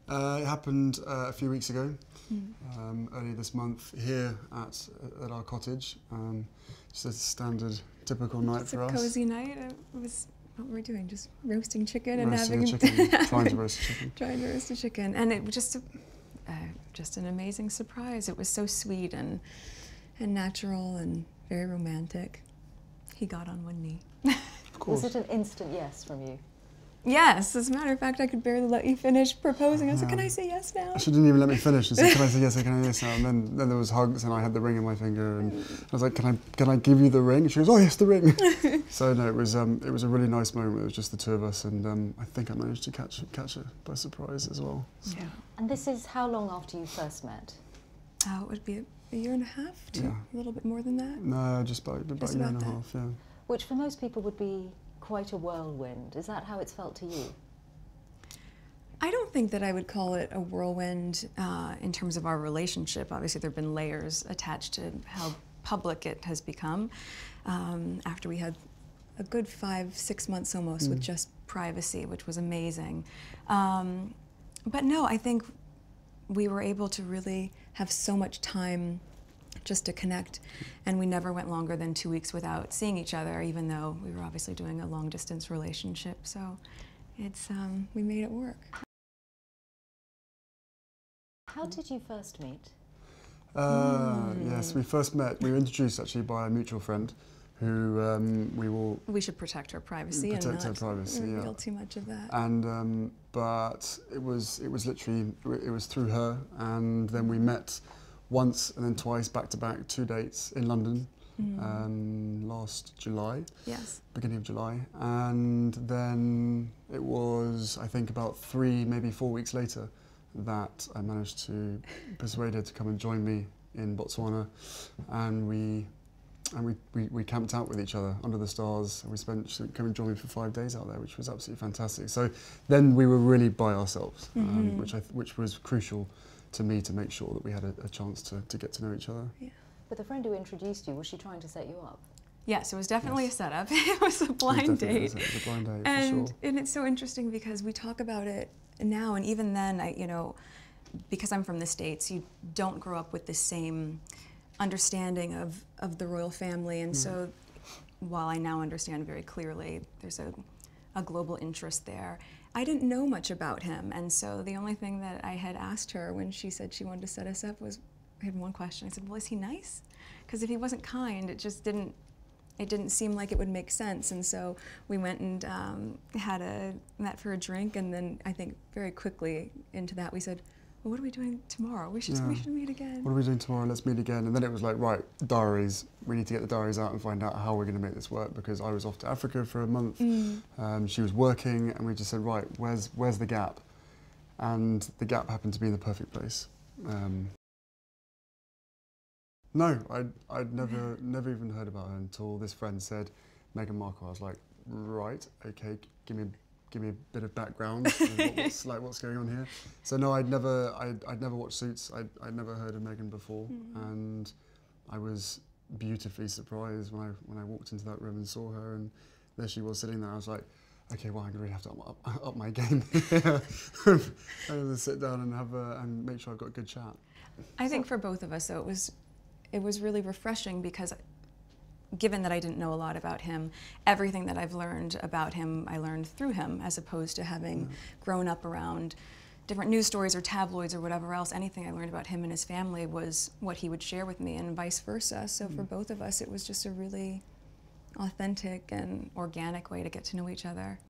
It happened a few weeks ago, earlier this month, here at our cottage. Just a standard, typical night for us. It's a cozy night. It was, what were we doing? Just roasting chicken and Roasting having a chicken, trying to roast a chicken. Trying to roast a chicken, and it was just an amazing surprise. It was so sweet and natural and very romantic. He got on one knee. Of course. Was it an instant yes from you? Yes, as a matter of fact, I could barely let you finish proposing. I was like, can I say yes now? She didn't even let me finish. She said, can I say yes, can I say yes now? And then there was hugs and I had the ring in my finger and I was like, can I give you the ring? And she goes, oh yes, the ring. So no, it was a really nice moment. It was just the two of us and I think I managed to catch her by surprise as well. So. Yeah. And this is how long after you first met? It would be a year and a half, a little bit more than that. No, just about a year and a half, yeah. Which for most people would be quite a whirlwind. Is that how it's felt to you? I don't think that I would call it a whirlwind in terms of our relationship. Obviously, there have been layers attached to how public it has become after we had a good 5-6 months almost with just privacy, which was amazing. But no, I think we were able to really have so much time just to connect, and we never went longer than 2 weeks without seeing each other, even though we were obviously doing a long-distance relationship. So it's we made it work. How did you first meet? Yes, we first met. We were introduced actually by a mutual friend, who we should protect her privacy and not reveal too much of that. And but it was literally through her, and then we met once and then twice back to back, 2 dates in London last July. Yes. Beginning of July, and then it was I think about 3, maybe 4 weeks later that I managed to persuade her to come and join me in Botswana, and we camped out with each other under the stars. And she came and joined me for 5 days out there, which was absolutely fantastic. So then we were really by ourselves, which was crucial to me to make sure that we had a chance to get to know each other. Yeah. But the friend who introduced you, was she trying to set you up? Yes, it was definitely a setup. It was a blind date. It was a blind date, and, for sure. And it's so interesting because we talk about it now, and even then, because I'm from the States, you don't grow up with the same understanding of the royal family, and so while I now understand very clearly there's a global interest there, I didn't know much about him, and so the only thing that I had asked her when she said she wanted to set us up was, I had one question. I said, well, is he nice? Because if he wasn't kind, it just didn't seem like it would make sense, and so we went and met for a drink, and then I think very quickly into that we said, well, what are we doing tomorrow? We should meet again. What are we doing tomorrow? Let's meet again. And then it was like, right, diaries. We need to get the diaries out and find out how we're going to make this work, because I was off to Africa for a month. She was working, and we just said, right, where's the gap? And the gap happened to be in the perfect place. No, I'd never even heard about her until this friend said Meghan Markle. I was like, right, okay, give me a bit of background. what's going on here? So no, I'd never watched Suits. I'd never heard of Meghan before, and I was beautifully surprised when I walked into that room and saw her, and there she was sitting there. I was like, okay, well, I'm gonna really have to up my game. I'm gonna sit down and and make sure I've got a good chat. I think for both of us, though, it was really refreshing because, given that I didn't know a lot about him, everything that I've learned about him, I learned through him, as opposed to having grown up around different news stories or tabloids or whatever else. Anything I learned about him and his family was what he would share with me, and vice versa. So for both of us, it was just a really authentic and organic way to get to know each other.